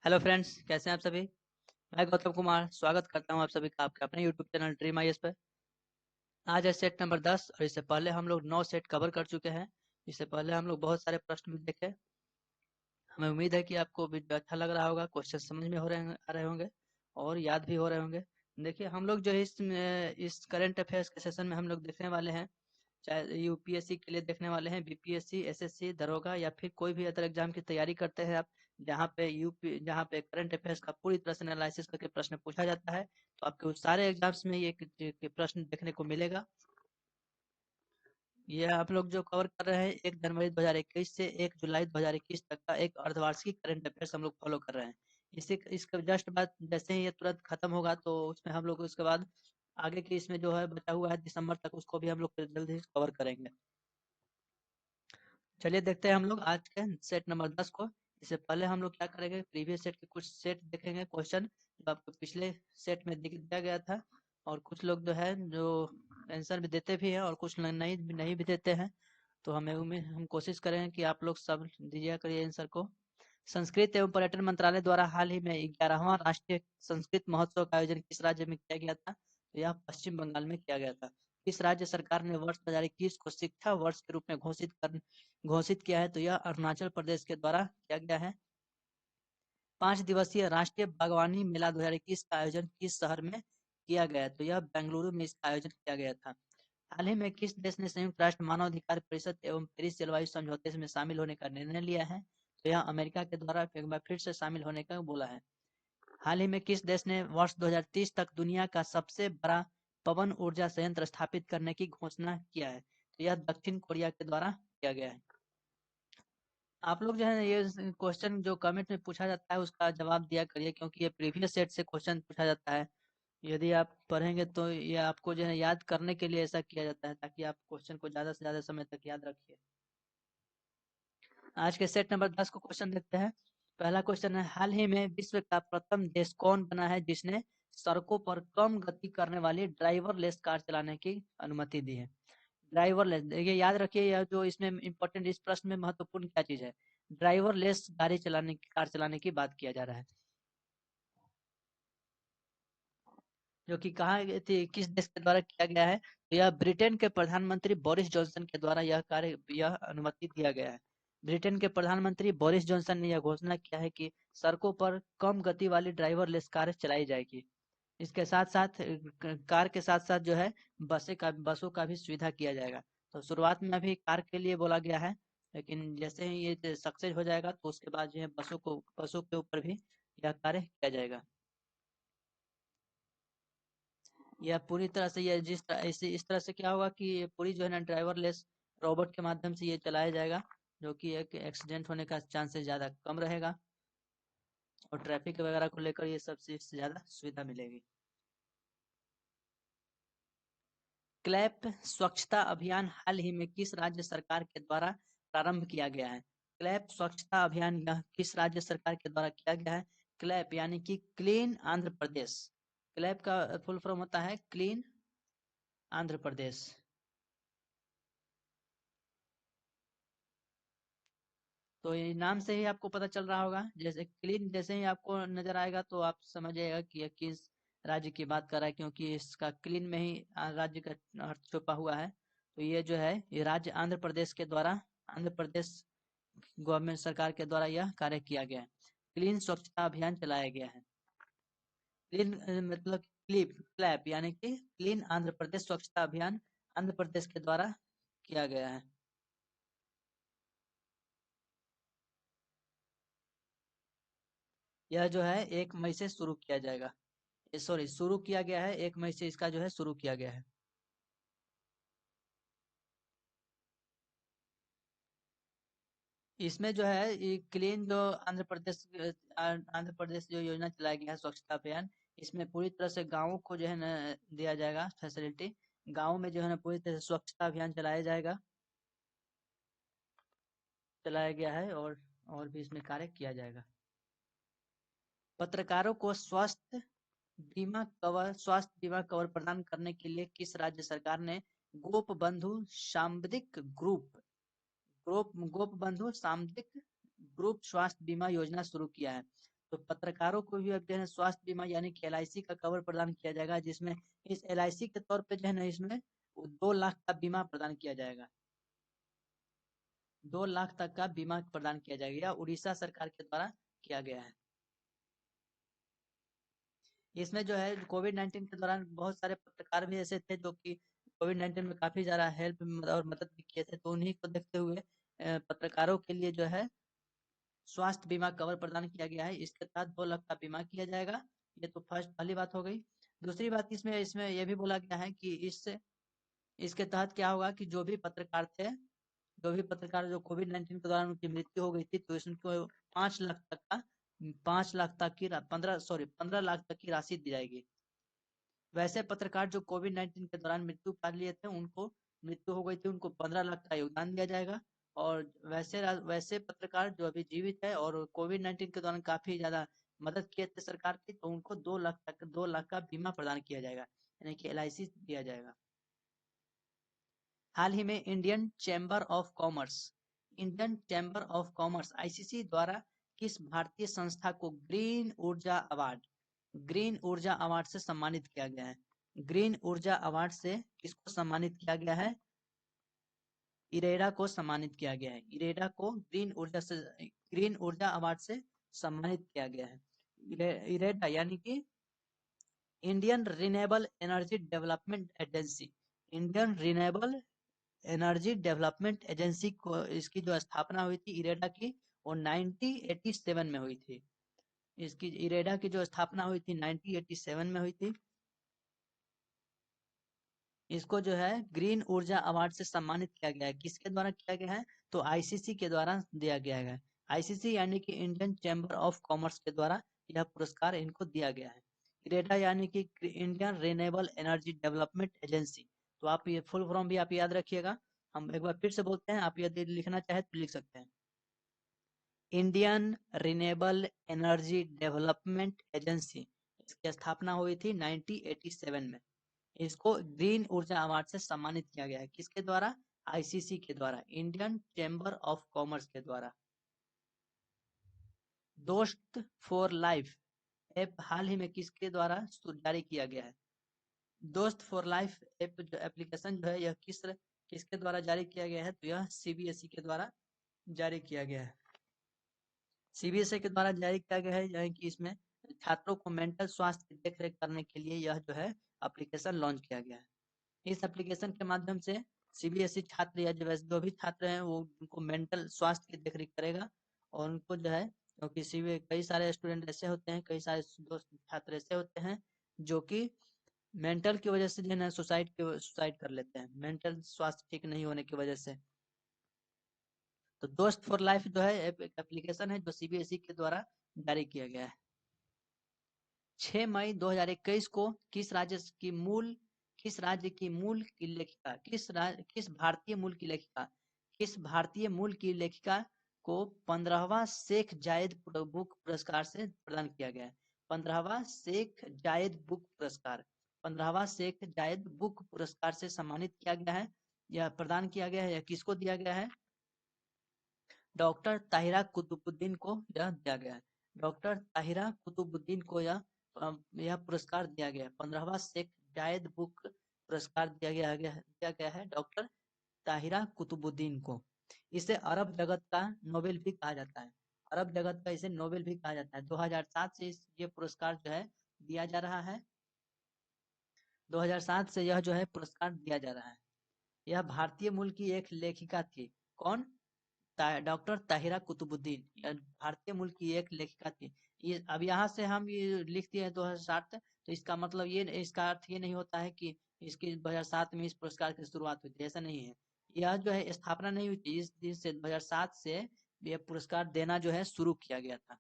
Hello friends, कैसे हैं आप सभी। मैं गौतम कुमार स्वागत करता हूं आप सभी का आपके अपने यूट्यूब चैनल ड्रीम आईएएस पर। आज है सेट नंबर 10 और इससे पहले हम लोग 9 सेट कवर कर चुके हैं। इससे पहले हम लोग बहुत सारे प्रश्न भी देखे। हमें उम्मीद है कि आपको वीडियो अच्छा लग रहा होगा, क्वेश्चन समझ में आ रहे होंगे और याद भी हो रहे होंगे। देखिए, हम लोग जो है इस करंट अफेयर्स के सेशन में हम लोग देखने वाले हैं, चाहे यूपीएससी के लिए देखने वाले हैं, बीपीएससी, एसएससी, दरोगा या फिर कोई भी अदर एग्जाम की तैयारी करते हैं आप, जहाँ पे करंट अफेयर्स का पूरी तरह से एनालिसिस करके प्रश्न पूछा जाता है। तो आपके उस सारे एग्जाम्स में ये प्रश्न देखने को मिलेगा। ये आप लोग जो कवर कर रहे हैं 1 जनवरी 2021 से 1 जुलाई 2021 तक का एक अर्धवार्षिक करंट अफेयर्स हम लोग फॉलो कर रहे हैं। इसके जस्ट बाद जैसे ही ये तुरंत खत्म होगा तो उसमें हम लोग उसके बाद आगे की इसमें जो है बचा हुआ है दिसंबर तक, उसको भी हम लोग फिर जल्दी से कवर करेंगे। चलिए देखते हैं हम लोग आज के सेट नंबर 10 को। इससे पहले हम लोग क्या करेंगे, प्रीवियस सेट के कुछ सेट देखेंगे, क्वेश्चन जो आपको पिछले सेट में दिया गया था। और कुछ लोग जो है जो आंसर भी देते भी हैं और कुछ लोग नहीं भी देते हैं। तो हम कोशिश करेंगे कि आप लोग सब दीजिए करिए आंसर को। संस्कृत एवं पर्यटन मंत्रालय द्वारा हाल ही में 11वां राष्ट्रीय संस्कृत महोत्सव का आयोजन किस राज्य में किया गया था? तो यह पश्चिम बंगाल में किया गया था। किस राज्य सरकार ने वर्ष 2021 को शिक्षा वर्ष के रूप में घोषित किया है? तो यह अरुणाचल प्रदेश के द्वारा किया गया है। 5 दिवसीय राष्ट्रीय बागवानी मेला 2021 का आयोजन किस शहर में किया गया है? तो यह बेंगलुरु में इसका आयोजन किया गया था। हाल ही में किस देश ने संयुक्त राष्ट्र मानव अधिकार परिषद एवं पेरिस जलवायु समझौते में शामिल होने का निर्णय लिया है? तो यह अमेरिका के द्वारा एक बार फिर से शामिल होने का बोला है। हाल ही में किस देश ने वर्ष 2030 तक दुनिया का सबसे बड़ा पवन ऊर्जा संयंत्र स्थापित करने की घोषणा किया है? तो यह दक्षिण कोरिया के द्वारा किया गया है। आप लोग जो है ये क्वेश्चन जो कमेंट में पूछा जाता है उसका जवाब दिया करिए, क्योंकि ये प्रीवियस सेट से क्वेश्चन पूछा जाता है। यदि आप पढ़ेंगे तो ये आपको जो है याद करने के लिए ऐसा किया जाता है, ताकि आप क्वेश्चन को ज्यादा से ज्यादा समय तक याद रखिए। आज के सेट नंबर 10 को क्वेश्चन देखते हैं। पहला क्वेश्चन है, हाल ही में विश्व का प्रथम देश कौन बना है जिसने सड़कों पर कम गति करने वाली ड्राइवरलेस कार चलाने की अनुमति दी है? ड्राइवरलेस, देखिए याद रखिए, यह जो इसमें इंपॉर्टेंट, इस प्रश्न में महत्वपूर्ण क्या चीज है? ड्राइवरलेस कार चलाने की बात किया जा रहा है। जो कि कहा थी किस देश के द्वारा किया गया है? तो यह ब्रिटेन के प्रधानमंत्री बोरिस जॉनसन के द्वारा यह अनुमति दिया गया है। ब्रिटेन के प्रधानमंत्री बोरिस जॉनसन ने यह घोषणा किया है कि सड़कों पर कम गति वाली ड्राइवरलेस कार चलाई जाएगी। इसके साथ साथ कार के साथ साथ जो है बसों का भी सुविधा किया जाएगा। तो शुरुआत में अभी कार के लिए बोला गया है, लेकिन जैसे ही ये सक्सेस हो जाएगा तो उसके बाद जो है बसों के ऊपर भी यह कार्य किया जाएगा। यह पूरी तरह से ये इस तरह से क्या होगा कि ये पूरी जो है ना ड्राइवरलेस रोबोट के माध्यम से ये चलाया जाएगा, जो कि एक एक्सीडेंट होने का चांसेस ज़्यादा कम रहेगा और ट्रैफिक वगैरह को लेकर ये सबसे ज़्यादा सुविधा मिलेगी। क्लैप स्वच्छता अभियान हाल ही में किस राज्य सरकार के द्वारा प्रारंभ किया गया है? क्लैप स्वच्छता अभियान यह किस राज्य सरकार के द्वारा किया गया है? क्लैप यानी कि क्लीन आंध्र प्रदेश। क्लैप का फुल फॉर्म होता है क्लीन आंध्र प्रदेश। तो ये नाम से ही आपको पता चल रहा होगा, जैसे क्लीन जैसे ही आपको नजर आएगा तो आप समझ जाएगा कि यह किस राज्य की बात कर रहा है, क्योंकि इसका क्लीन में ही राज्य का अर्थ छुपा हुआ है। तो ये जो है ये राज्य आंध्र प्रदेश के द्वारा, आंध्र प्रदेश गवर्नमेंट सरकार के द्वारा यह कार्य किया गया है। क्लीन स्वच्छता अभियान चलाया गया है। क्लीन मतलब क्लैप यानी कि क्लीन आंध्र प्रदेश स्वच्छता अभियान आंध्र प्रदेश के द्वारा किया गया है। यह जो है 1 मई से शुरू किया जाएगा, सॉरी शुरू किया गया है, 1 मई से इसका जो है शुरू किया गया है। इसमें जो है ये क्लीन जो आंध्र प्रदेश जो योजना चलाया गया है स्वच्छता अभियान, इसमें पूरी तरह से गाँवों को जो है ना दिया जाएगा फैसिलिटी। गाँव में जो है ना पूरी तरह से स्वच्छता अभियान चलाया गया है और भी इसमें कार्य किया जाएगा। पत्रकारों को स्वास्थ्य बीमा कवर प्रदान करने के लिए किस राज्य सरकार ने गोप बंधु सामुदायिक गोप बंधु सामुदायिक ग्रुप स्वास्थ्य बीमा योजना शुरू किया है? तो पत्रकारों को भी अब जो है स्वास्थ्य बीमा यानी कि LIC का कवर प्रदान किया जाएगा, जिसमें इस LIC के तौर पे जो है ना इसमें 2 लाख का बीमा प्रदान किया जाएगा। 2 लाख तक का बीमा प्रदान किया जाएगा। यह उड़ीसा सरकार के द्वारा किया गया है। इसमें जो है कोविड-19 के दौरान बहुत सारे पत्रकार भी ऐसे थे जो कि कोविड-19 में काफी ज्यादा हेल्प और मदद भी किए थे, तो उन्हीं को देखते हुए पत्रकारों के लिए जो है स्वास्थ्य बीमा कवर प्रदान किया गया है। इसके तहत 2 लाख का बीमा किया जाएगा। ये तो पहली बात हो गई। दूसरी बात इसमें इसमें यह भी बोला गया है कि इसके तहत क्या होगा कि जो भी पत्रकार थे, जो कोविड-19 के दौरान उनकी मृत्यु हो गई थी, तो इसको 5 लाख तक का 5 लाख तक की 15 लाख तक की राशि दी जाएगी। वैसे पत्रकार जो कोविड-19 के दौरान मृत्यु पा लिए थे, उनको मृत्यु हो गई थी, उनको 15 लाख का योगदान दिया जाएगा। और वैसे पत्रकार जो अभी जीवित है और कोविड-19 के दौरान काफी ज्यादा मदद किए थे सरकार की, तो उनको 2 लाख का बीमा प्रदान किया जाएगा, यानी कि LIC दिया जाएगा। हाल ही में Indian chamber of commerce ICC द्वारा किस भारतीय संस्था को ग्रीन ऊर्जा अवार्ड से सम्मानित किया गया है? ग्रीन ऊर्जा अवार्ड से किसको सम्मानित किया गया है? इरेडा को सम्मानित किया गया है। इरेडा को ग्रीन ऊर्जा अवार्ड से सम्मानित किया गया है। इरेडा यानी कि Indian renewable energy development agency. Indian renewable energy development agency को इसकी जो स्थापना हुई थी इरेडा की, वो 1987 में हुई थी। इसकी इरेडा की जो स्थापना हुई थी 1987 में हुई थी। इसको जो है ग्रीन ऊर्जा अवार्ड से सम्मानित किया गया है। किसके द्वारा किया गया है? तो ICC के द्वारा दिया गया है। ICC यानी कि इंडियन चैम्बर ऑफ कॉमर्स के द्वारा यह पुरस्कार इनको दिया गया है। इरेडा यानी कि Indian renewable energy development agency. तो आप ये फुल फॉर्म भी आप याद रखिएगा। हम एक बार फिर से बोलते हैं, आप यदि लिखना चाहे तो लिख सकते हैं। Indian renewable energy development agency, इसकी स्थापना हुई थी 1987 में। इसको ग्रीन ऊर्जा अवार्ड से सम्मानित किया गया है। किसके द्वारा? ICC के द्वारा, इंडियन चैम्बर ऑफ कॉमर्स के द्वारा। दोस्त फॉर लाइफ ऐप हाल ही में किसके द्वारा जारी किया गया है? दोस्त फॉर लाइफ ऐप जो एप्लीकेशन जो है यह किसके द्वारा जारी किया गया है? तो यह CBSE के द्वारा जारी किया गया है। CBSE के द्वारा जारी किया गया है, यानी कि इसमें छात्रों को मेंटल स्वास्थ्य की देखरेख करने के लिए यह जो है एप्लीकेशन लॉन्च किया गया है। इस एप्लीकेशन के माध्यम से CBSE छात्र या जो भी छात्र हैं वो उनको मेंटल स्वास्थ्य की देखरेख करेगा। और उनको जो है, क्योंकि कई सारे स्टूडेंट ऐसे होते हैं, कई सारे दोस्त छात्र ऐसे होते हैं जो कि मेंटल की वजह से जो है ना सुसाइड कर लेते हैं, मेंटल स्वास्थ्य ठीक नहीं होने की वजह से। तो दोस्त फॉर लाइफ जो है एक एप्लीकेशन है जो CBSE के द्वारा जारी किया गया है। 6 मई 2021 को किस राज्य की मूल लेखिका किस भारतीय मूल की लेखिका को 15वां शेख जायद बुक पुरस्कार से प्रदान किया गया है? 15वां शेख जायद बुक पुरस्कार 15वां शेख जायद बुक पुरस्कार से सम्मानित किया गया है या प्रदान किया गया है, या किसको दिया गया है? डॉक्टर ताहिरा कुतुबुद्दीन को यह दिया गया है। डॉक्टर ताहिरा कुतुबुद्दीन को यह पुरस्कार दिया गया है। 15वां शेख जायद बुक पुरस्कार दिया गया है डॉक्टर ताहिरा कुतुबुद्दीन को। इसे अरब जगत का नोबेल भी कहा जाता है। अरब जगत का इसे नोबेल भी कहा जाता है। 2007 से ये पुरस्कार जो है दिया जा रहा है। 2007 से यह जो है पुरस्कार दिया जा रहा है। यह भारतीय मूल की एक लेखिका थी। कौन? डॉक्टर ताहिरा कुतुबुद्दीन, यह भारतीय मूल की एक लेखिका थी। ये अब यहाँ से हम ये लिख दिए 2007, तो इसका मतलब इसका अर्थ ये नहीं होता है कि इसकी 2007 में इस पुरस्कार की शुरुआत हुई थी, ऐसा नहीं है। यह जो है स्थापना नहीं हुई थी, इस दिन से 2007 से यह पुरस्कार देना जो है शुरू किया गया था।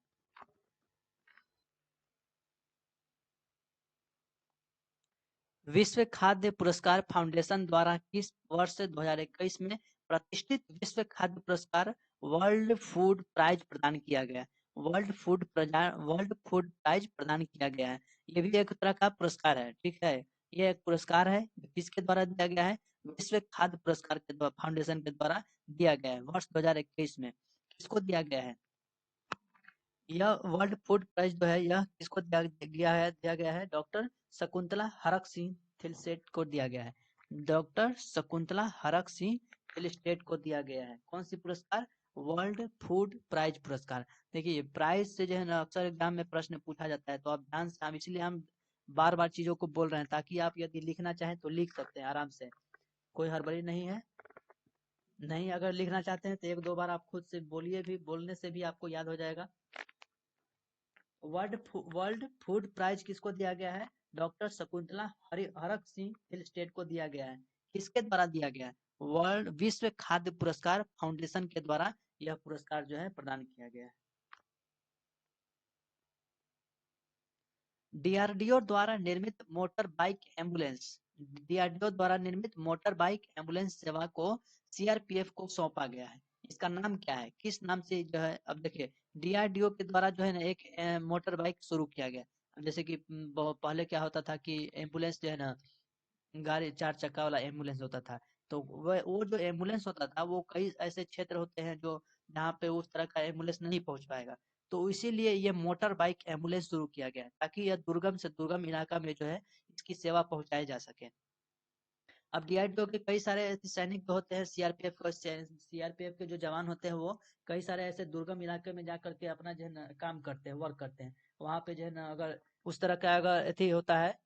विश्व खाद्य पुरस्कार फाउंडेशन द्वारा किस वर्ष 2021 में प्रतिष्ठित विश्व खाद्य पुरस्कार वर्ल्ड फूड प्राइज प्रदान किया गया? वर्ल्ड फूड प्राइज प्रदान किया गया है। ये भी एक तरह का पुरस्कार है, ठीक है। ये एक पुरस्कार है, किसके द्वारा दिया गया है? विश्व खाद्य पुरस्कार के द्वारा, फाउंडेशन के द्वारा दिया गया है वर्ष 2021 में। किसको दिया गया है? यह वर्ल्ड फूड प्राइज जो है यह किसको दिया गया है डॉक्टर शकुंतला हरक सिंह थिलस्टेट को दिया गया है। डॉक्टर शकुंतला हरक सिंह थिलस्टेट को दिया गया है कौन सी पुरस्कार? वर्ल्ड फूड प्राइज पुरस्कार। देखिए प्राइज से जो है ना अक्सर एग्जाम में प्रश्न पूछा जाता है, तो आप ध्यान से, हम इसीलिए हम बार बार चीजों को बोल रहे हैं ताकि आप यदि लिखना चाहें तो लिख सकते हैं आराम से, कोई हड़बड़ी नहीं है। नहीं अगर लिखना चाहते हैं तो एक दो बार आप खुद से बोलिए, भी बोलने से भी आपको याद हो जाएगा। वर्ल्ड फूड प्राइज किसको दिया गया है? डॉक्टर शकुंतला हरक सिंह हिलस्टेट को दिया गया है। किसके द्वारा दिया गया है? वर्ल्ड विश्व खाद्य पुरस्कार फाउंडेशन के द्वारा यह पुरस्कार जो है प्रदान किया गया है। डीआरडीओ द्वारा निर्मित मोटर बाइक एम्बुलेंस, डीआरडीओ द्वारा निर्मित मोटर बाइक एम्बुलेंस सेवा को सीआरपीएफ को सौंपा गया है। इसका नाम क्या है? किस नाम से जो है? अब देखिए डीआरडीओ के द्वारा जो है ना एक मोटर बाइक शुरू किया गया। अब जैसे कि पहले क्या होता था कि एम्बुलेंस जो है ना गाड़ी 4 चक्का वाला एम्बुलेंस होता था, तो वो जो एम्बुलेंस होता था वो कई ऐसे क्षेत्र होते हैं जो जहाँ पे उस तरह का एम्बुलेंस नहीं पहुंच पाएगा, तो इसीलिए ये मोटर बाइक एम्बुलेंस शुरू किया गया है ताकि यह दुर्गम से दुर्गम इलाका में जो है इसकी सेवा पहुंचाई जा सके। अब डीआरडीओ के कई सारे ऐसे सैनिक जो होते हैं, सीआरपीएफ के जो जवान होते हैं वो कई सारे ऐसे दुर्गम इलाके में जा करके अपना जो है ना काम करते हैं, वर्क करते हैं। वहाँ पे जो है ना अगर उस तरह का अगर अथी होता है,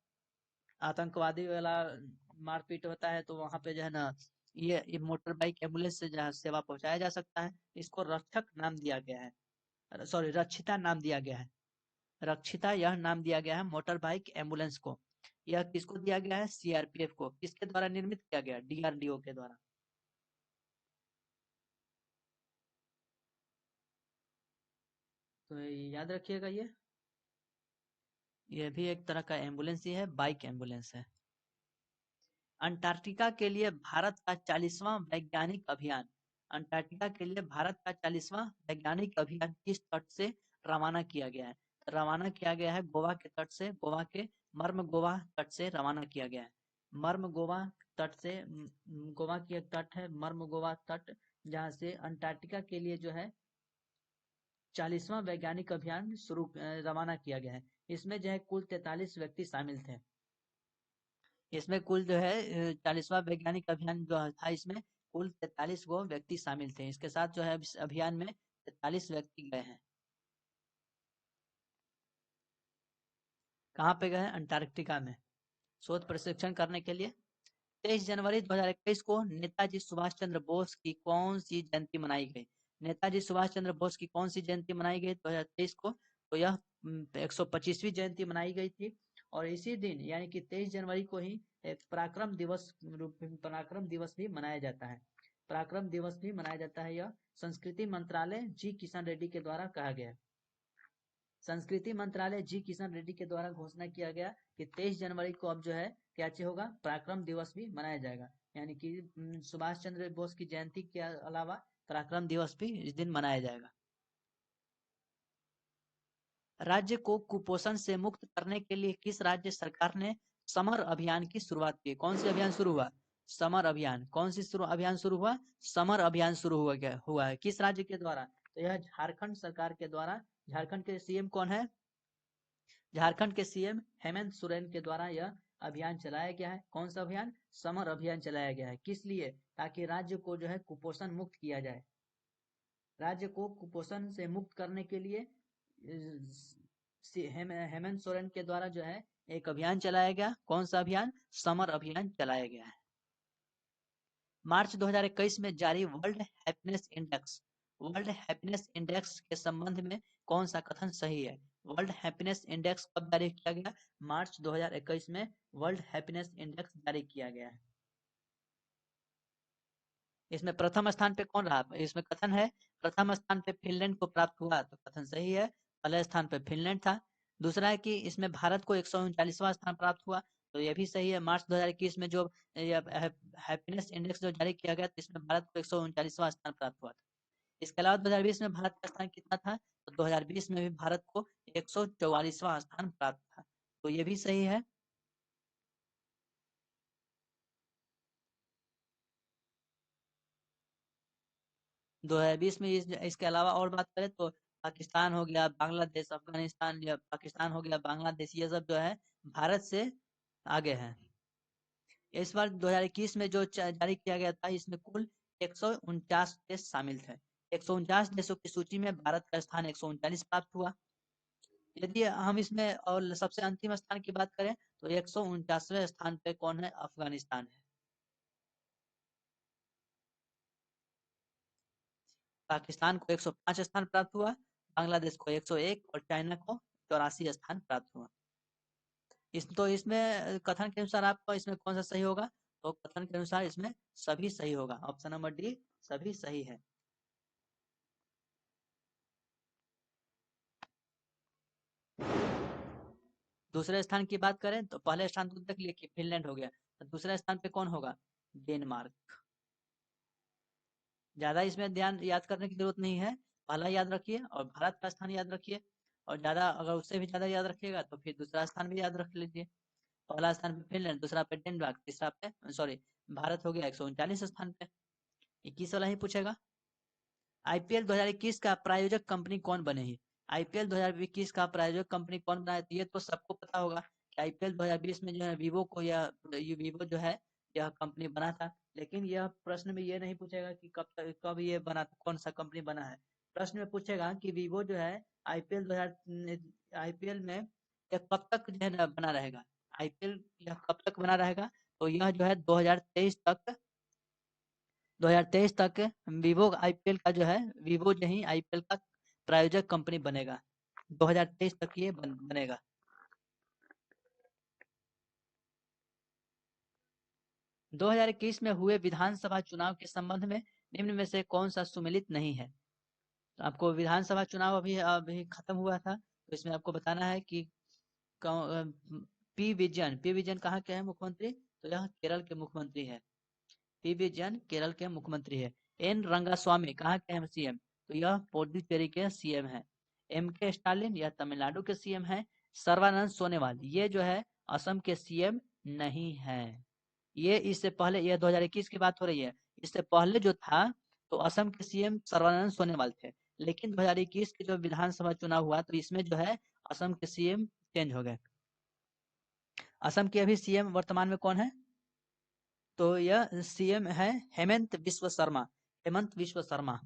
आतंकवादी वाला मारपीट होता है, तो वहाँ पे जो है ना ये मोटर बाइक एम्बुलेंस से जहाँ सेवा पहुंचाया जा सकता है। इसको रक्षक नाम दिया गया है, सॉरी रक्षिता नाम दिया गया है। रक्षिता यह नाम दिया गया है मोटर बाइक एम्बुलेंस को। यह किसको दिया गया है? सीआरपीएफ को। किसके द्वारा निर्मित किया गया? डीआरडीओ के द्वारा। तो याद रखिएगा ये भी एक तरह का एम्बुलेंस ही है, बाइक एम्बुलेंस है। अंटार्कटिका के लिए भारत का 40वां वैज्ञानिक अभियान, अंटार्कटिका के लिए भारत का 40वां वैज्ञानिक अभियान किस तट से रवाना किया गया है? रवाना किया गया है गोवा के तट से, गोवा के मर्म गोवा तट से रवाना किया गया है। मर्म गोवा तट से, गोवा की एक तट है मर्म गोवा तट, जहाँ से अंटार्कटिका के लिए जो है 40वां वैज्ञानिक अभियान रवाना किया गया है। इसमें जो है कुल 43 व्यक्ति शामिल थे। इसमें कुल जो है 40वां वैज्ञानिक अभियान जो था, इसमें कुल 43 गो व्यक्ति शामिल थे। इसके साथ जो है इस अभियान में 43 व्यक्ति गए हैं। कहाँ पे गए हैं? अंटार्कटिका में शोध प्रशिक्षण करने के लिए। 23 जनवरी 2021 को नेताजी सुभाष चंद्र बोस की कौन सी जयंती मनाई गई? नेताजी सुभाष चंद्र बोस की कौन सी जयंती मनाई गई 2023 को? तो यह 125वीं जयंती मनाई गई थी। और इसी दिन यानी कि 23 जनवरी को ही एक पराक्रम दिवस भी मनाया जाता है। पराक्रम दिवस भी मनाया जाता है। यह संस्कृति मंत्रालय जी किशन रेड्डी के द्वारा कहा गया है। संस्कृति मंत्रालय जी किशन रेड्डी के द्वारा घोषणा किया गया कि 23 जनवरी को अब जो है क्या चीज होगा? पराक्रम दिवस भी मनाया जाएगा। यानी कि सुभाष चंद्र बोस की जयंती के अलावा पराक्रम दिवस भी इस दिन मनाया जाएगा। राज्य को कुपोषण से मुक्त करने के लिए किस राज्य सरकार ने समर अभियान की शुरुआत की? कौन सी अभियान शुरू हुआ? समर अभियान। कौन सी अभियान शुरू हुआ? समर अभियान शुरू हुआ है। किस राज्य के द्वारा? तो यह झारखंड सरकार के द्वारा। झारखंड के सीएम कौन है? झारखंड के सीएम हेमंत सोरेन के द्वारा यह अभियान चलाया गया है। कौन सा अभियान? समर अभियान चलाया गया है। किस लिए? ताकि राज्य को जो है कुपोषण मुक्त किया जाए। राज्य को कुपोषण से मुक्त करने के लिए हेमंत सोरेन के द्वारा जो है एक अभियान चलाया गया। कौन सा अभियान? समर अभियान चलाया गया है। मार्च 2021 में जारी वर्ल्ड हैप्पीनेस इंडेक्स के संबंध में कौन सा कथन सही है? वर्ल्ड हैप्पीनेस इंडेक्स कब जारी किया गया? मार्च 2021 में वर्ल्ड हैप्पीनेस इंडेक्स जारी किया गया है। इसमें प्रथम स्थान पे कौन रहा? इसमें कथन है प्रथम स्थान पे फिनलैंड को प्राप्त हुआ, तो कथन सही है। पहले स्थान पे फिनलैंड था। दूसरा है कि इसमें भारत को 139वां स्थान प्राप्त हुआ, तो ये भी सही है। मार्च 2021 में जो हैप्पीनेस इंडेक्स जो जारी किया गया, तो इसमें भारत को 139वां स्थान प्राप्त हुआ था। इसके अलावा 2020 में भारत का स्थान कितना था? तो 2020 में भी भारत को 144वां स्थान प्राप्त था, तो ये भी सही है। 2020 में इसके अलावा और बात करें तो पाकिस्तान हो गया, बांग्लादेश, अफगानिस्तान या पाकिस्तान हो गया, बांग्लादेश, ये सब जो है भारत से आगे हैं। इस बार 2021 में जो जारी किया गया था, इसमें कुल 149 देश शामिल थे। 149 देशों की सूची में भारत का स्थान 139 प्राप्त हुआ। यदि हम इसमें और सबसे अंतिम स्थान की बात करें तो 149वें स्थान पे कौन है? अफगानिस्तान है। पाकिस्तान को 105 स्थान प्राप्त हुआ, बांग्लादेश को 101 और चाइना को 84 स्थान प्राप्त हुआ। इसमें कथन के अनुसार आपका इसमें कौन सा सही होगा? तो कथन के अनुसार इसमें सभी सही होगा। ऑप्शन नंबर डी सभी सही है। दूसरे स्थान की बात करें तो पहले स्थान तो देख लिए कि फिनलैंड हो गया, तो दूसरे स्थान पे कौन होगा? डेनमार्क। ज्यादा इसमें ध्यान याद करने की जरूरत नहीं है, पहला याद रखिए और भारत का स्थान याद रखिए, और ज्यादा अगर उससे भी ज्यादा याद रखिएगा तो फिर दूसरा स्थान भी याद रख लीजिए। पहला स्थान पे फिनलैंड, दूसरा पे डेनमार्क, तीसरा पे सॉरी भारत हो गया 139 स्थान पे। 21 वाला ही पूछेगा। आईपीएल 2021 का प्रायोजक कंपनी कौन बनेगी? आईपीएल 2021 का प्रायोजक कंपनी कौन बना है? तो ये तो सबको पता होगा कि आईपीएल 2020 में जो है वीवो को या वीवो जो है यह कंपनी बना था। लेकिन यह प्रश्न में ये नहीं पूछेगा कि कब ये बना, कौन सा कंपनी बना है। प्रश्न में पूछेगा कि वीवो जो है आईपीएल में यह कब तक जो है ना बना रहेगा। आईपीएल यह कब तक बना रहेगा? तो यह जो है 2023 तक वीवो आईपीएल का जो है वीवो जो ही आईपीएल का प्रायोजक कंपनी बनेगा। 2023 तक ये बनेगा। दो हजार इक्कीस में हुए विधानसभा चुनाव के संबंध में निम्न में से कौन सा सुमेलित नहीं है? तो आपको विधानसभा चुनाव अभी अभी खत्म हुआ था, तो इसमें आपको बताना है कि पी विजन कहाँ के है मुख्यमंत्री? तो यह केरल के मुख्यमंत्री है। पी विजयन केरल के मुख्यमंत्री है। एन रंगास्वामी कहाँ के हैं सीएम? तो यह पुडुचेरी के सीएम है। एम के स्टालिन यह तमिलनाडु के सीएम है। सर्बानंद सोनोवाल ये जो है असम के सीएम नहीं है। ये इससे पहले, यह 2021 की बात हो रही है, इससे पहले जो था तो असम के सीएम सर्बानंद सोनोवाल थे। लेकिन 2021 के जो विधानसभा चुनाव हुआ तो इसमें जो है असम के सीएम चेंज हो गए। असम के अभी सीएम वर्तमान में कौन है? तो यह सीएम है हेमंत बिस्व शर्मा। हेमंत बिस्व शर्मा।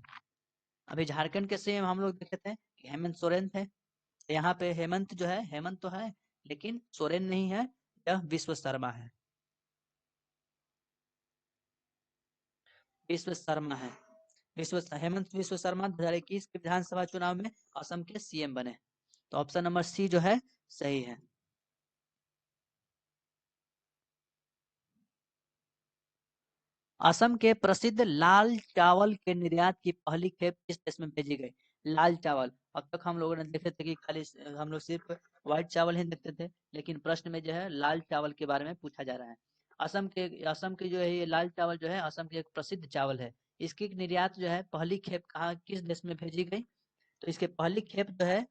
अभी झारखंड के सीएम हम लोग देखे थे कि हेमंत सोरेन थे। यहाँ पे हेमंत जो है, हेमंत तो है लेकिन सोरेन नहीं है, यह विश्व शर्मा है। विश्व शर्मा है। हेमंत विश्व शर्मा 2021 के विधानसभा चुनाव में असम के सीएम बने। तो ऑप्शन नंबर सी जो है सही है। असम के प्रसिद्ध लाल चावल के निर्यात की पहली खेप किस देश में भेजी गई? लाल चावल, अब तक हम लोगों ने देखे थे कि खाली हम लोग सिर्फ व्हाइट चावल ही देखते थे, लेकिन प्रश्न में जो है लाल चावल के बारे में पूछा जा रहा है। असम के जो है ये लाल चावल जो है असम की एक प्रसिद्ध चावल है। इसकी निर्यात जो है पहली खेप कहाँ किस देश में भेजी गई? तो इसके पहली खेप जो है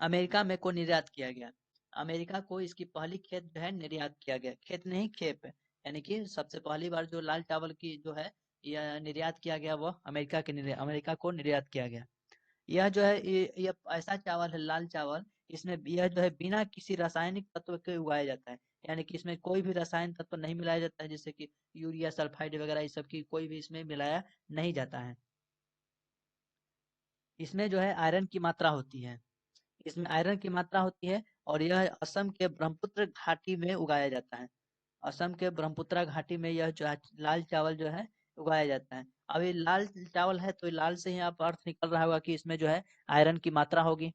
अमेरिका में को निर्यात किया गया। अमेरिका को इसकी पहली खेत जो है निर्यात किया गया, खेत नहीं खेप, यानी कि सबसे पहली बार जो लाल चावल की जो है यह निर्यात किया गया वो अमेरिका को निर्यात किया गया। यह जो है ये ऐसा चावल है लाल चावल, इसमें यह जो है बिना किसी रासायनिक तत्व के उगाया जाता है। यानी कि इसमें कोई भी रासायनिक तत्व नहीं मिलाया जाता है, जैसे कि यूरिया सल्फाइड वगैरह इस सब की कोई भी इसमें मिलाया नहीं जाता है। इसमें जो है आयरन की मात्रा होती है, इसमें आयरन की मात्रा होती है और यह असम के ब्रह्मपुत्र घाटी में उगाया जाता है। असम के ब्रह्मपुत्र घाटी में यह जो लाल चावल जो है उगाया जाता है। अब ये लाल चावल है तो लाल से ही आप अर्थ निकल रहा होगा कि इसमें जो है आयरन की मात्रा होगी।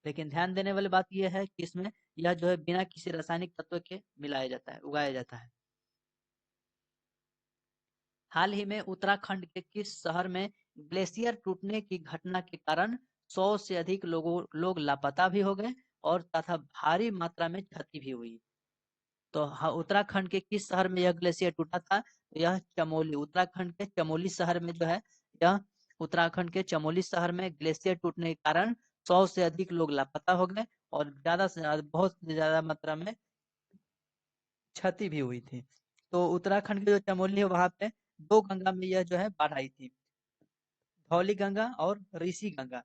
लेकिन ध्यान देने वाली बात यह है कि इसमें यह जो है बिना किसी रासायनिक तत्व के मिलाया जाता है, उगाया जाता है। हाल ही में उत्तराखंड के किस शहर में ग्लेशियर टूटने की घटना के कारण 100 से अधिक लोग लापता भी हो गए और तथा भारी मात्रा में क्षति भी हुई? तो उत्तराखंड के किस शहर में यह ग्लेशियर टूटा था? तो यह चमोली, उत्तराखंड के चमोली शहर में जो है यह उत्तराखंड के चमोली शहर में ग्लेशियर टूटने के कारण 100 से अधिक लोग लापता हो गए और ज्यादा से ज्यादा बहुत ज्यादा मात्रा में क्षति भी हुई थी। तो उत्तराखंड के जो चमोली है वहां पे दो गंगा में यह जो है बाढ़ आई थी। धौली गंगा और ऋषि गंगा।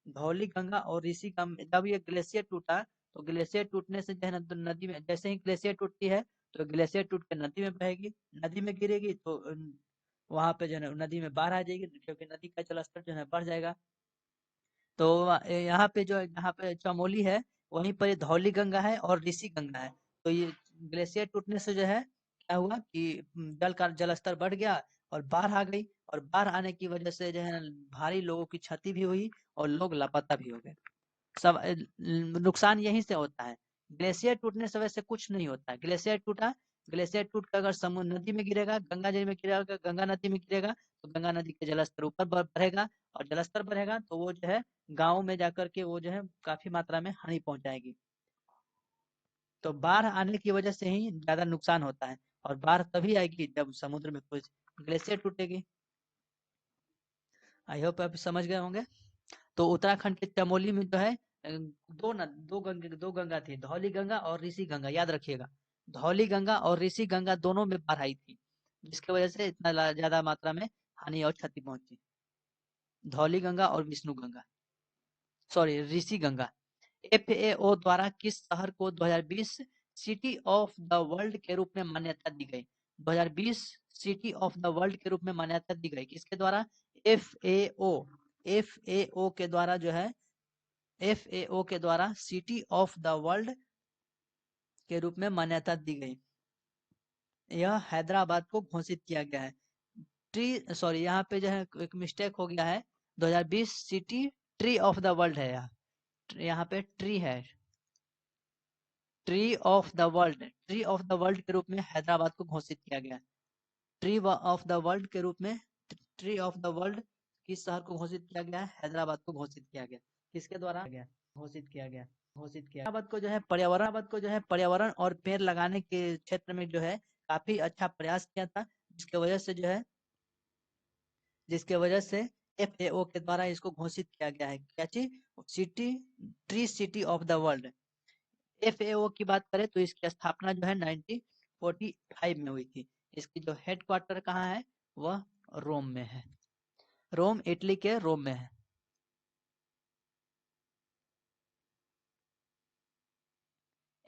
धौली गंगा और ऋषि गंगा, जब ये ग्लेशियर टूटा तो ग्लेशियर टूटने से जो है तो नदी में, जैसे ही ग्लेशियर टूटती है तो ग्लेशियर टूट के नदी में बहेगी, नदी में गिरेगी तो वहां पे जो है नदी में बाढ़ आ जाएगी, क्योंकि नदी का जलस्तर जो है बढ़ जाएगा। तो यहाँ पे जो यहाँ पे चमोली है, वहीं पर ये धौली गंगा है और ऋषि गंगा है। तो ये ग्लेशियर टूटने से जो है क्या हुआ कि जल का जलस्तर बढ़ गया और बाढ़ आ गई, और बाढ़ आने की वजह से जो है भारी लोगों की क्षति भी हुई और लोग लापता भी हो गए। सब नुकसान यहीं से होता है। ग्लेशियर टूटने से वैसे कुछ नहीं होता है। ग्लेशियर टूटा, ग्लेशियर टूट कर अगर समुद्र नदी में गिरेगा, गंगा जी में गिरेगा, गंगा नदी में गिरेगा तो गंगा नदी के जलस्तर ऊपर बढ़ेगा, और जलस्तर बढ़ेगा तो वो जो है गाँव में जाकर के वो जो है काफी मात्रा में हानि पहुंचाएगी। तो बाढ़ आने की वजह से ही ज्यादा नुकसान होता है, और बाढ़ तभी आएगी जब समुद्र में कुछ ग्लेशियर टूटेगी। आई होप आप समझ गए होंगे। तो उत्तराखंड के चमोली में जो है दो गंगा थी, धौली गंगा और ऋषि गंगा, याद रखिएगा। धौली गंगा और ऋषि गंगा दोनों में बाढ़ आई थी, जिसकी वजह से इतना ज्यादा मात्रा में हानि और क्षति पहुंची। धौली गंगा और विष्णु गंगा, सॉरी ऋषि गंगा। FAO द्वारा किस शहर को 2020 सिटी ऑफ द वर्ल्ड के रूप में मान्यता दी गई? 2020 सिटी ऑफ द वर्ल्ड के रूप में मान्यता दी गई किसके द्वारा? FAO, FAO के द्वारा जो है, FAO के द्वारा सिटी ऑफ द वर्ल्ड के रूप में मान्यता दी गई। यह हैदराबाद को घोषित किया गया है। ट्री, सॉरी यहाँ पे जो है एक मिस्टेक हो गया है, 2020 city tree of the world है, यहाँ पे ट्री है, tree of the world, tree of the world के रूप में हैदराबाद को घोषित किया गया। ट्री ऑफ द वर्ल्ड के रूप में, ट्री ऑफ द वर्ल्ड किस शहर को घोषित किया गया? हैदराबाद को घोषित किया गया। किसके द्वारा घोषित किया गया? हैदराबाद को जो है पर्यावरण और पेड़ लगाने के क्षेत्र में जो है काफी अच्छा प्रयास किया था, जिसके वजह से FAO के द्वारा इसको घोषित किया गया है। क्या चीज? City, tree city of the world. FAO की बात करें तो इसकी स्थापना जो है 1945 में हुई थी। इसकी जो हेडक्वार्टर कहाँ है? वह रोम में है। रोम, इटली के रोम में है।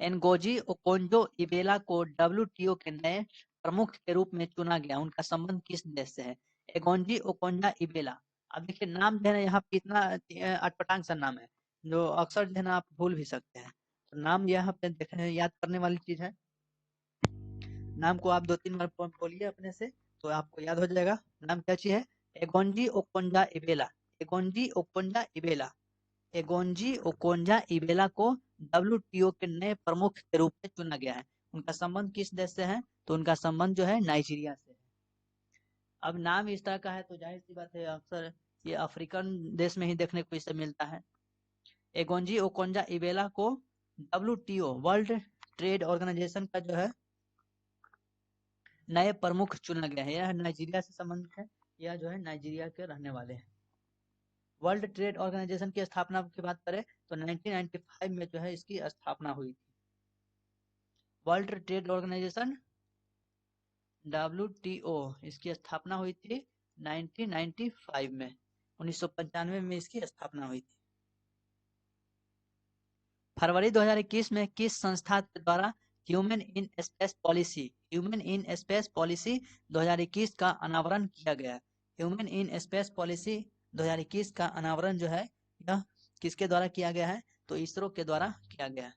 एनगोजी ओकोंजो इबेला को WTO के नए प्रमुख के रूप में चुना गया। उनका संबंध किस देश से है? एगोंजी ओकोंजा इबेला। अब देखिए नाम जो है ना यहाँ पे इतना अटपटांग सा नाम है, जो अक्सर जो है ना आप भूल भी सकते हैं। तो नाम यहाँ पे देखने याद करने वाली चीज है। नाम को आप 2-3 बार बोलिए अपने से तो आपको याद हो जाएगा। नाम क्या चीज है? एगोंजी ओकोंजा इबेला। एगोंजी ओकोंजा इबेला। एगोंजी ओकोंजा इबेला को WTO के नए प्रमुख के रूप में चुना गया है। उनका संबंध किस देश से है? तो उनका संबंध जो है नाइजीरिया से है। अब नाम इस तरह का है तो जाहिर सी बात है अक्सर ये अफ्रीकन देश में ही देखने को इससे मिलता है। एगोंजी ओकोंजा इबेला को WTO, वर्ल्ड ट्रेड ऑर्गेनाइजेशन का जो है नए प्रमुख चुना गया है। यह नाइजीरिया से संबंधित है, यह जो है नाइजीरिया के रहने वाले हैं। वर्ल्ड ट्रेड ऑर्गेनाइजेशन की स्थापना की बात करें तो 1995 में जो है इसकी स्थापना हुई थी। वर्ल्ड ट्रेड ऑर्गेनाइजेशन WTO, इसकी स्थापना हुई थी 1995 में, 1995 में इसकी स्थापना हुई थी। फरवरी 2021 में किस संस्था के द्वारा human in space policy, human in space policy 2021 का अनावरण किया गया? ह्यूमन इन स्पेस पॉलिसी 2021 का अनावरण जो है यह किसके द्वारा किया गया है? तो इसरो के द्वारा किया गया है।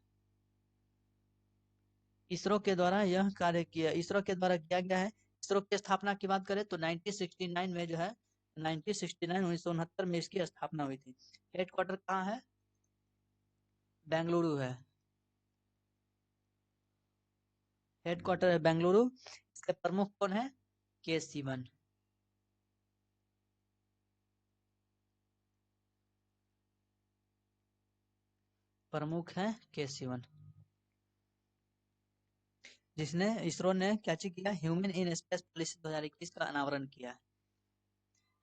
इसरो के द्वारा यह कार्य किया, इसरो के द्वारा किया गया है। इसरो की स्थापना की बात करें तो 1969 में जो है 1969 में इसकी स्थापना हुई थी। हेडक्वार्टर कहाँ है? बेंगलुरु है, हेडक्वार्टर है बेंगलुरु। इसके प्रमुख कौन है? के सिवन। प्रमुख है के सिवन, जिसने इसरो ने क्या चीज किया? ह्यूमन इन स्पेस पॉलिसी 2021 का अनावरण किया है।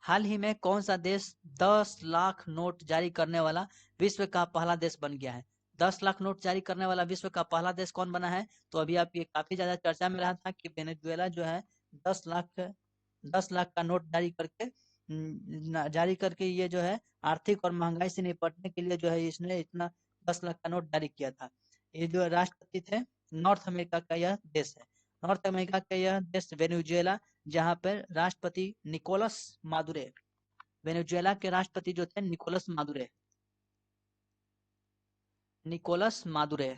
हाल ही में कौन सा देश 10 लाख नोट जारी करने वाला विश्व का पहला देश बन गया है? 10 लाख नोट जारी करने वाला विश्व का पहला देश कौन बना है? तो अभी आप ये काफी ज्यादा चर्चा में रहा था कि वेनेजुएला जो है 10 लाख का नोट जारी करके जारी करके ये जो है आर्थिक और महंगाई से निपटने के लिए जो है इसने इतना 10 लाख का नोट जारी किया था। ये जो राष्ट्रपति थे नॉर्थ अमेरिका का यह देश है। नॉर्थ अमेरिका का यह देश वेनेजुएला, जहाँ पर राष्ट्रपति निकोलस मादुरे, वेनेजुएला के राष्ट्रपति जो थे निकोलस मादुरे, निकोलस मादुरे,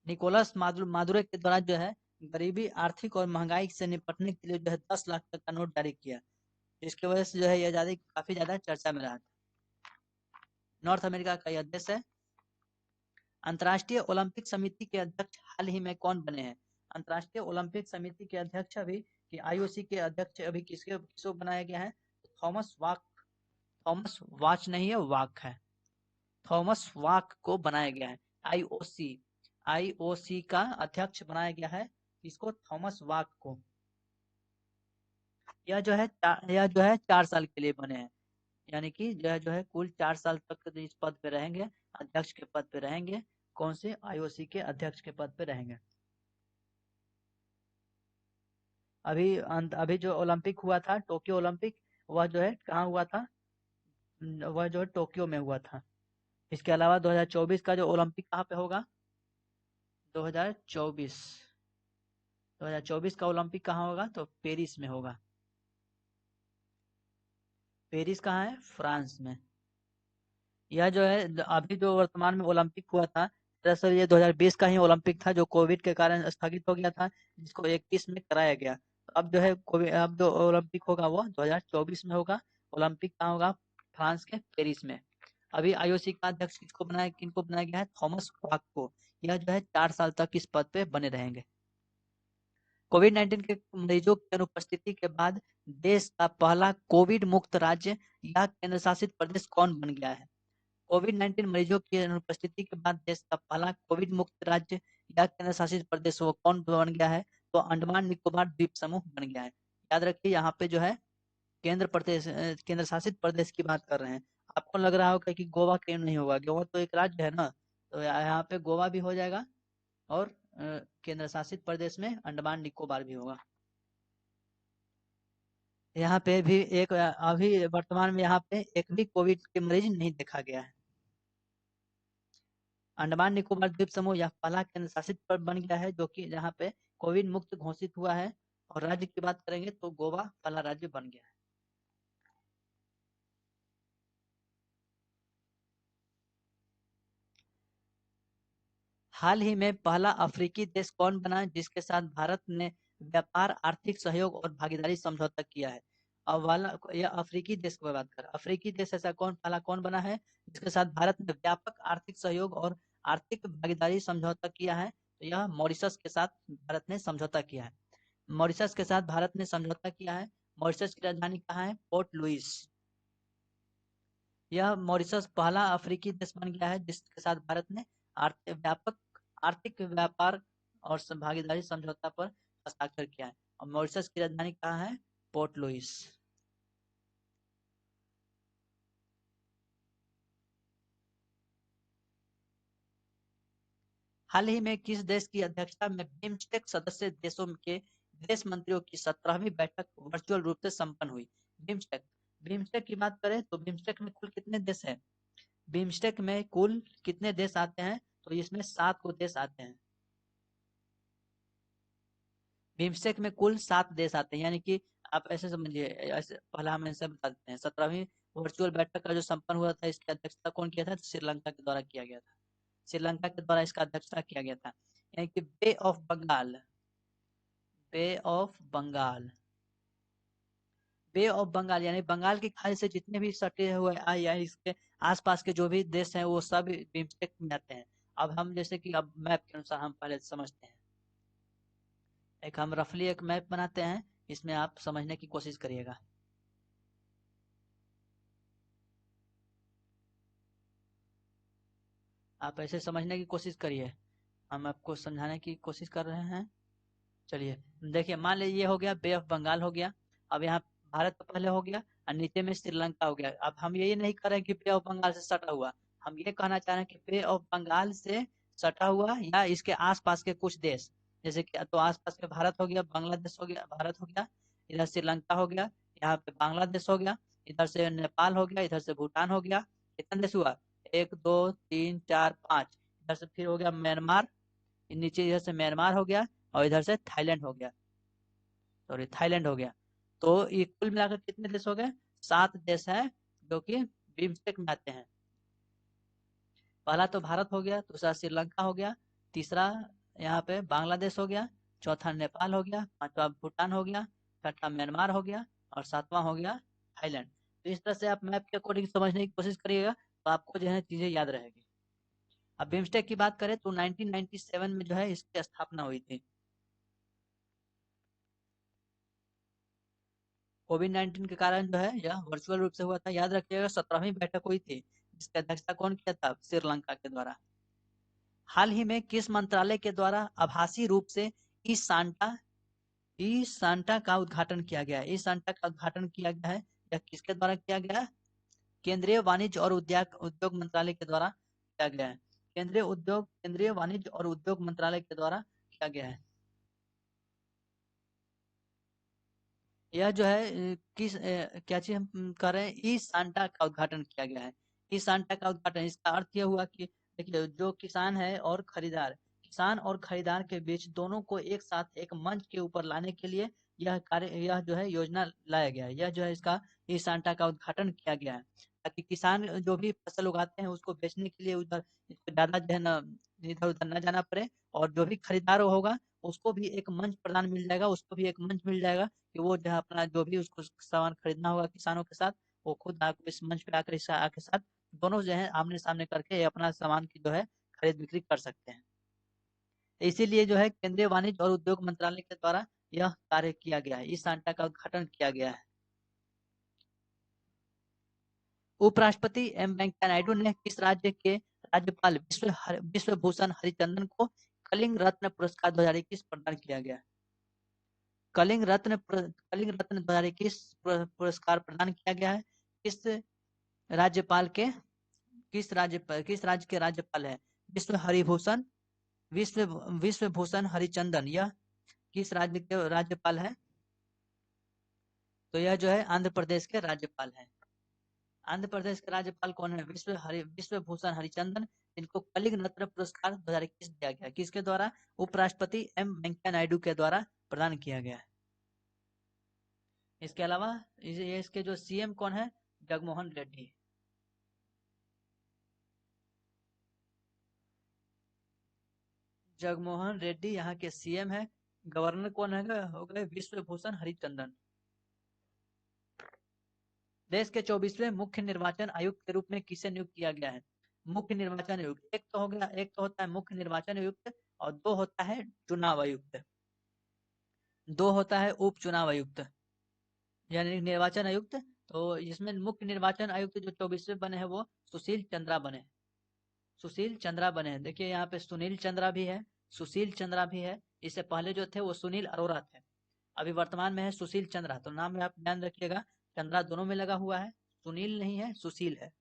निकोलस मादुरे के द्वारा जो है गरीबी, आर्थिक और महंगाई से निपटने के लिए जो है 10 लाख तक का नोट जारी किया, जिसकी वजह से जो है यह काफी ज्यादा चर्चा में रहा था। नॉर्थ अमेरिका का यह देश है। अंतर्राष्ट्रीय ओलंपिक समिति के अध्यक्ष हाल ही में कौन बने हैं? अंतर्राष्ट्रीय ओलंपिक समिति के अध्यक्ष अभी कि आईओसी के अध्यक्ष अभी किसको बनाया गया है? थॉमस वाक, थॉमस वाच नहीं है, वाक है। थॉमस वाक को बनाया गया है। आईओसी, आईओसी का अध्यक्ष बनाया गया है इसको, थॉमस वाक को। यह जो है 4 साल के लिए बने हैं, यानी कि जो है कुल 4 साल तक इस पद पे रहेंगे, अध्यक्ष के पद पे रहेंगे। कौन से? आईओसी के अध्यक्ष के पद पे रहेंगे। अभी जो ओलंपिक हुआ था, टोक्यो ओलंपिक, वह जो है कहाँ हुआ था? वह जो है टोक्यो में हुआ था। इसके अलावा 2024 का जो ओलंपिक कहाँ पे होगा? 2024 2024 का ओलंपिक कहाँ होगा? तो पेरिस में होगा। पेरिस कहाँ है? फ्रांस में। यह जो है अभी जो वर्तमान में ओलंपिक हुआ था, दरअसल ये 2020 का ही ओलंपिक था, जो कोविड के कारण स्थगित हो गया था, जिसको 21 में कराया गया। अब जो है अब जो ओलंपिक होगा वो 2024 में होगा। ओलंपिक कहाँ होगा? फ्रांस के पेरिस में। अभी आईओसी का अध्यक्ष किनको बनाया गया है? थॉमस बाक को। यह जो है 4 साल तक इस पद पे बने रहेंगे। कोविड-19 के मरीजों की अनुपस्थिति के बाद देश का पहला कोविड मुक्त राज्य या केंद्र शासित प्रदेश कौन बन गया है? कोविड-19 मरीजों की अनुपस्थिति के बाद देश का पहला कोविड मुक्त राज्य या केंद्र शासित प्रदेश वो कौन बन गया है? तो अंडमान निकोबार द्वीप समूह बन गया है। याद रखिए यहाँ पे जो है केंद्र शासित प्रदेश की बात कर रहे हैं। आपको लग रहा होगा कि गोवा क्यों नहीं होगा? गोवा तो एक राज्य है ना, तो यहाँ पे गोवा भी हो जाएगा और केंद्र शासित प्रदेश में अंडमान निकोबार भी होगा। यहाँ पे भी अभी वर्तमान में यहाँ पे एक भी कोविड के मरीज नहीं देखा गया है। अंडमान निकोबार द्वीप समूह यह पहला केंद्र शासित बन गया है जो कि जहाँ पे कोविड मुक्त घोषित हुआ है। और राज्य की बात करेंगे तो गोवा पहला राज्य बन गया है। हाल ही में पहला अफ्रीकी देश कौन बना जिसके साथ भारत ने व्यापार, आर्थिक सहयोग और भागीदारी समझौता किया है? अब वाला यह अफ्रीकी देश की बात कर, अफ्रीकी देश ऐसा कौन बना है जिसके साथ भारत ने व्यापक आर्थिक सहयोग और आर्थिक भागीदारी समझौता किया है? तो यह मॉरिशस के साथ भारत ने समझौता किया है। मॉरिशस के साथ भारत ने समझौता किया है। मॉरिशस की राजधानी कहाँ है? Port Louis. यह मॉरिशस पहला अफ्रीकी देश बन गया है जिसके साथ भारत ने व्यापक आर्थिक व्यापार और भागीदारी समझौता पर हस्ताक्षर किया है। और मॉरिशस की राजधानी कहाँ है? Port Louis. हाल ही में किस देश की अध्यक्षता में बिम्स्टेक सदस्य देशों के विदेश मंत्रियों की 17वीं बैठक वर्चुअल रूप से संपन्न हुई? बिम्स्टेक बिम्स्टेक की बात करें तो बिम्स्टेक में कुल कितने देश हैं? बिम्स्टेक में कुल कितने देश आते हैं? तो इसमें 7 को देश आते हैं। बिम्स्टेक में कुल 7 देश आते हैं, यानी कि आप ऐसे समझिए, ऐसे पहला हम ऐसे बता देते हैं। 17वीं वर्चुअल बैठक का जो संपन्न हुआ था, इसकी अध्यक्षता कौन किया था? श्रीलंका के द्वारा किया गया था। श्रीलंका के द्वारा इसका अध्यक्षता किया गया था। यानी कि bay of Bengal, bay of Bengal, bay of Bengal यानी बंगाल की खाड़ी से जितने भी सटे हुए या इसके आसपास के जो भी देश हैं वो सब बिम्स्टेक में आते हैं। अब हम जैसे कि अब मैप के अनुसार हम पहले समझते हैं। हम रफली एक मैप बनाते हैं, इसमें आप समझने की कोशिश करिएगा। आप ऐसे समझने की कोशिश करिए, हम आपको समझाने की कोशिश कर रहे हैं। चलिए देखिए, मान लीजिए ये हो गया, बे ऑफ बंगाल हो गया। अब यहाँ भारत तो पहले हो गया और नीचे में श्रीलंका हो गया। अब हम ये नहीं कर रहे हैं कि बे ऑफ बंगाल से सटा हुआ, हम ये कहना चाह रहे हैं कि बे ऑफ बंगाल से सटा हुआ या इसके आसपास के कुछ देश, जैसे कि तो आसपास के भारत हो गया, बांग्लादेश हो गया, भारत हो गया, इधर श्रीलंका हो गया, यहाँ पे बांग्लादेश हो गया, इधर से नेपाल हो गया, इधर से भूटान हो गया। कितना देश हुआ? 1 2 3 4 5। इधर से फिर हो गया म्यांमार, नीचे इधर से म्यांमार हो गया, और इधर से थाईलैंड हो गया, सॉरी थाईलैंड हो गया। तो ये कुल मिलाकर कितने देश हो गए? 7 देश हैं जो कि बिम्स्टेक में आते हैं। पहला तो भारत हो गया, दूसरा श्रीलंका हो गया, तीसरा यहाँ पे बांग्लादेश हो गया, चौथा नेपाल हो गया, पांचवा भूटान हो गया, छठा म्यांमार हो गया, और सातवां हो गया थाईलैंड। तो इस तरह से आप मैप के अकॉर्डिंग समझने की कोशिश करिएगा, तो आपको जो है चीजें याद रहेगी। अब बिम्स्टेक की बात करें तो 1997 में जो है इसकी स्थापना हुई थी। कोविड-19 के कारण जो है यह वर्चुअल रूप से हुआ था। याद रखिएगा 17वीं बैठक हुई थी, जिसकी अध्यक्षता कौन किया था? श्रीलंका के द्वारा। हाल ही में किस मंत्रालय के द्वारा आभासी रूप से ई सांटा ई सांटा का उद्घाटन किया गया है? ई सांटा का उद्घाटन किया गया है, यह किसके द्वारा किया गया है? केंद्रीय वाणिज्य और उद्योग मंत्रालय के द्वारा किया गया है। केंद्रीय वाणिज्य और उद्योग मंत्रालय के द्वारा किया गया है। यह जो है क्या चीज हम कर रहे हैं? ई सांटा का उद्घाटन किया गया है। ई सांटा का उद्घाटन, इसका अर्थ यह हुआ कि देखिए, जो किसान है और खरीदार, किसान और खरीदार के बीच दोनों को एक साथ एक मंच के ऊपर लाने के लिए यह जो है योजना लाया गया है। यह जो है इसका ई सांटा का उद्घाटन किया गया है, ताकि किसान जो भी फसल उगाते हैं उसको बेचने के लिए उधर इसको ज्यादा जो है ना इधर उधर न जाना पड़े, और जो भी खरीदार होगा उसको भी एक मंच प्रदान मिल जाएगा, उसको भी एक मंच मिल जाएगा कि वो जो है अपना जो भी उसको सामान खरीदना होगा किसानों के साथ, वो खुद आकर इस मंच पे आकर इस आके साथ दोनों जो है आमने सामने करके अपना सामान की जो है खरीद बिक्री कर सकते हैं। तो इसीलिए जो है केंद्रीय वाणिज्य और उद्योग मंत्रालय के द्वारा यह कार्य किया गया है, इस सांटा का उद्घाटन किया गया है। उपराष्ट्रपति एम वेंकैया नायडू ने किस राज्य के राज्यपाल विश्व भूषण हरिचंदन को कलिंग रत्न पुरस्कार 2021 प्रदान किया गया? कलिंग रत्न 2021 पुरस्कार प्रदान किया गया है किस राज्यपाल के? किस राज्य के राज्यपाल है? विश्व विश्व भूषण हरिचंदन, यह किस राज्य के राज्यपाल है? तो यह जो है आंध्र प्रदेश के राज्यपाल है। आंध्र प्रदेश के राज्यपाल कौन है? विश्व भूषण हरिचंदन, इनको कलिंग रत्न पुरस्कार 2021 दिया गया। किसके द्वारा? उपराष्ट्रपति एम वेंकैया नायडू के द्वारा प्रदान किया गया है। इसके अलावा इसके जो सीएम कौन है? जगनमोहन रेड्डी। जगनमोहन रेड्डी यहाँ के सीएम है। गवर्नर कौन है? हो गए विश्व भूषण हरिचंदन। देश के 24वें मुख्य निर्वाचन आयुक्त के रूप में किसे नियुक्त किया गया है? मुख्य निर्वाचन आयुक्त, एक तो हो गया, एक तो होता है मुख्य निर्वाचन आयुक्त, और दो होता है चुनाव आयुक्त, दो होता है उप चुनाव आयुक्त यानी निर्वाचन आयुक्त। तो इसमें मुख्य निर्वाचन आयुक्त जो 24वें बने हैं वो सुशील चंद्रा बने। सुशील चंद्रा बने हैं। देखिए यहाँ पे सुनील चंद्रा भी है, सुशील चंद्रा भी है। इससे पहले जो थे वो सुनील अरोरा थे, अभी वर्तमान में है सुशील चंद्रा। तो नाम में आप ध्यान रखिएगा, चंद्रा दोनों में लगा हुआ है, सुनील नहीं है सुशील है।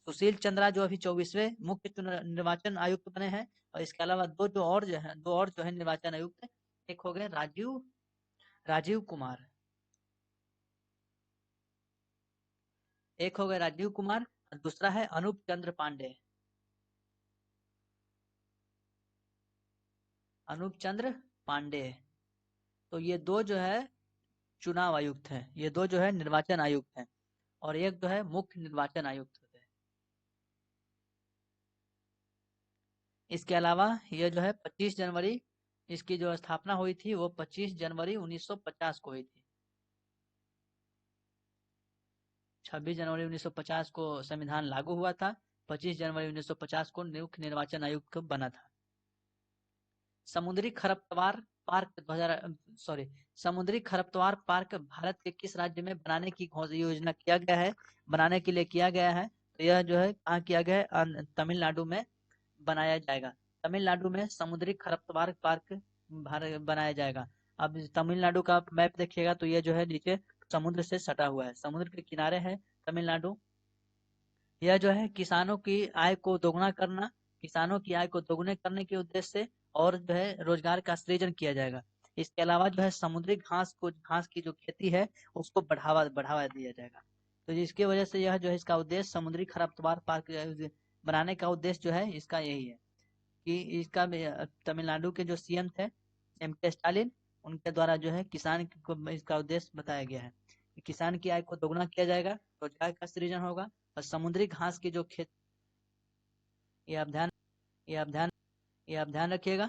सुशील चंद्रा जो अभी 24वें मुख्य निर्वाचन आयुक्त बने हैं। और इसके अलावा दो और जो है निर्वाचन आयुक्त, एक हो गए राजीव कुमार, एक हो गए राजीव कुमार, और दूसरा है अनूप चंद्र पांडे। अनूप चंद्र पांडे। तो ये दो जो है चुनाव आयुक्त हैं, ये दो जो है निर्वाचन आयुक्त हैं, और एक जो है मुख्य निर्वाचन आयुक्त होते हैं। इसके अलावा ये जो है 25 जनवरी, इसकी जो स्थापना हुई थी वो 25 जनवरी 1950 को हुई थी। 26 जनवरी 1950 को संविधान लागू हुआ था, 25 जनवरी 1950 को मुख्य निर्वाचन आयुक्त बना था। समुद्री खरपतवार पार्क 2000 सॉरी समुद्री खरपतवार पार्क भारत के किस राज्य में बनाने की योजना किया गया है, बनाने के लिए किया गया है? तो यह जो है कहाँ किया गया है? तमिलनाडु में बनाया जाएगा। तमिलनाडु में समुद्री खरपतवार पार्क भारत बनाया जाएगा। अब तमिलनाडु का मैप देखिएगा तो यह जो है नीचे समुद्र से सटा हुआ है, समुद्र के किनारे है तमिलनाडु। यह जो है किसानों की आय को दोगुना करना, किसानों की आय को दोगुने करने के उद्देश्य से और जो है रोजगार का सृजन किया जाएगा। इसके अलावा जो है समुद्री घास की जो खेती है उसको बढ़ावा दिया जाएगा। तो जिसकी वजह से यह जो है इसका उद्देश्य समुद्री खरपतवार पार्क बनाने का उद्देश्य जो है इसका यही है कि इसका तमिलनाडु के जो सीएम थे एम.के. स्टालिन, उनके द्वारा जो है किसान को इसका उद्देश्य बताया गया है कि किसान की आय को दोगुना किया जाएगा, रोजगार का सृजन होगा और समुद्री घास की जो खेत, ये आप ध्यान ये आप ध्यान ये आप ध्यान रखिएगा।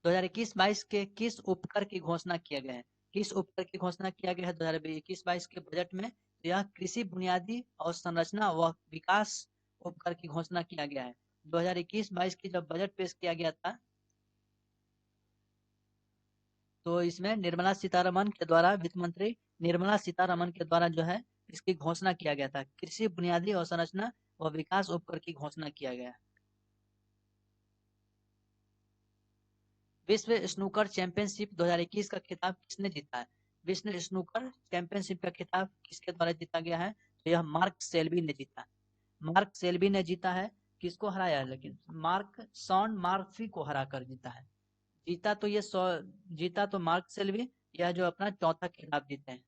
2021-22 के किस उपकर की घोषणा किया गया है? किस उपकर की घोषणा किया गया है 2021-22 के बजट में? तो यह कृषि बुनियादी और संरचना व विकास उपकर की घोषणा किया गया है। 2021-22 की जब बजट पेश किया गया था तो इसमें निर्मला सीतारमन के द्वारा, वित्त मंत्री निर्मला सीतारमन के द्वारा जो है इसकी घोषणा किया गया था। कृषि बुनियादी और संरचना व विकास उपकर की घोषणा किया गया है। विश्व स्नूकर चैंपियनशिप 2021 का खिताब किसने जीता है? विश्व स्नूकर चैंपियनशिप का खिताब किसके द्वारा जीता गया है? तो यह मार्क सेल्बी ने जीता। मार्क सेल्बी ने जीता है। किसको हराया है? लेकिन शॉन मार्फी को हराकर जीता है। जीता तो मार्क सेल्बी, यह जो अपना चौथा खिताब जीते हैं,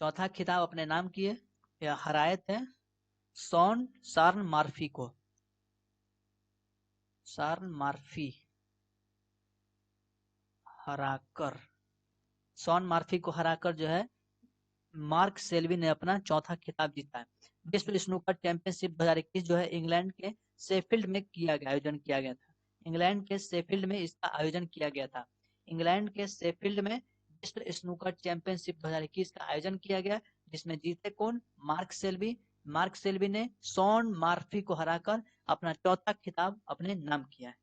चौथा खिताब अपने नाम किए, यह हराए थे शार्न मार्फी को। शार्न मार्फी हराकर शॉन मार्फी को हराकर जो है मार्क सेल्वी ने अपना चौथा खिताब जीता है। विश्व स्नूकर चैंपियनशिप 2021 जो है इंग्लैंड के शेफील्ड में आयोजन किया गया था। इंग्लैंड के शेफील्ड में इसका आयोजन किया गया था। इंग्लैंड के शेफील्ड में विश्व स्नूकर चैंपियनशिप 2021 का आयोजन किया गया, जिसमें जीते कौन? मार्क सेल्वी। मार्क सेल्वी ने शॉन मार्फी को हराकर अपना चौथा खिताब अपने नाम किया है।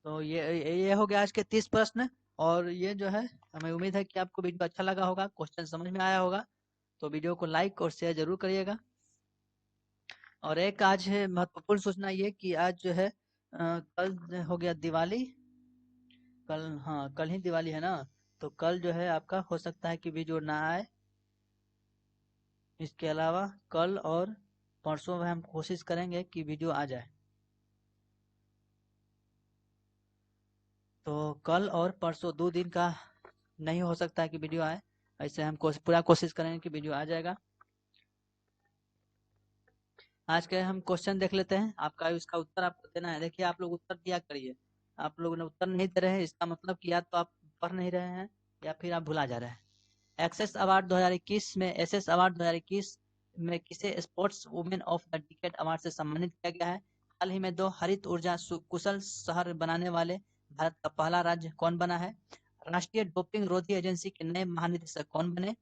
तो ये हो गया आज के 30 प्रश्न। और ये जो है हमें उम्मीद है कि आपको वीडियो अच्छा लगा होगा, क्वेश्चन समझ में आया होगा। तो वीडियो को लाइक और शेयर जरूर करिएगा। और एक आज है महत्वपूर्ण सूचना ये कि आज जो है कल हो गया दिवाली। कल ही दिवाली है ना, तो कल जो है आपका हो सकता है कि वीडियो ना आए। इसके अलावा कल और परसों में हम कोशिश करेंगे कि वीडियो आ जाए। तो कल और परसों 2 दिन का नहीं हो सकता है कि वीडियो आए। ऐसे हम पूरा कोशिश करेंगे कि वीडियो आ जाएगा। आज के हम क्वेश्चन देख लेते हैं, आपका इसका उत्तर आपको देना है। देखिए आप लोग उत्तर दिया करिए। आप लोगों ने उत्तर नहीं दे रहे हैं, इसका मतलब कि या तो आप पढ़ नहीं रहे हैं या फिर आप भुला जा रहे हैं। एक्सेस अवार्ड 2021 में एसएस अवार्ड 2021 में किसे sports women of the decade award से सम्मानित किया गया है? हाल ही में 2 हरित ऊर्जा कुशल शहर बनाने वाले भारत का पहला राज्य कौन बना है? राष्ट्रीय डोपिंग रोधी एजेंसी के नए महानिदेशक कौन बने?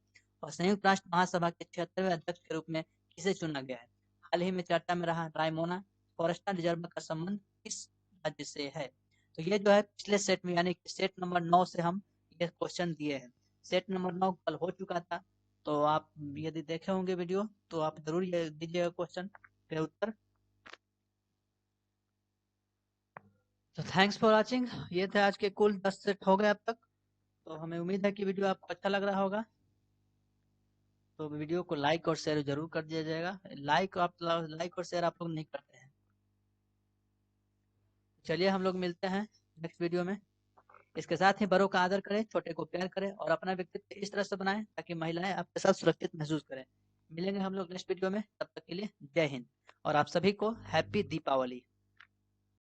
और संयुक्त राष्ट्र महासभा के 76वें अध्यक्ष के रूप में किसे चुना गया है? हाल ही में चर्चा में रहा रायमोना फॉरेस्टर रिजर्व का संबंध किस राज्य से है? तो ये जो है पिछले सेट में यानी कि सेट नंबर 9 से हम ये क्वेश्चन दिए हैं। सेट नंबर 9 कल हो चुका था, तो आप यदि देखे होंगे वीडियो तो आप जरूर ये दीजिएगा क्वेश्चन के उत्तर। तो थैंक्स फॉर वॉचिंग। ये थे आज के कुल 10 सेट हो गए अब तक। तो हमें उम्मीद है कि वीडियो आपको अच्छा लग रहा होगा। तो वीडियो को लाइक और शेयर जरूर कर दिया जाएगा। लाइक और शेयर आप लोग नहीं करते हैं। चलिए हम लोग मिलते हैं नेक्स्ट वीडियो में। इसके साथ ही बड़ों का आदर करें, छोटे को प्यार करें और अपना व्यक्तित्व इस तरह से बनाएं ताकि महिलाएं आपके साथ सुरक्षित महसूस करें। मिलेंगे हम लोग नेक्स्ट वीडियो में, तब तक के लिए जय हिंद और आप सभी को हैप्पी दीपावली।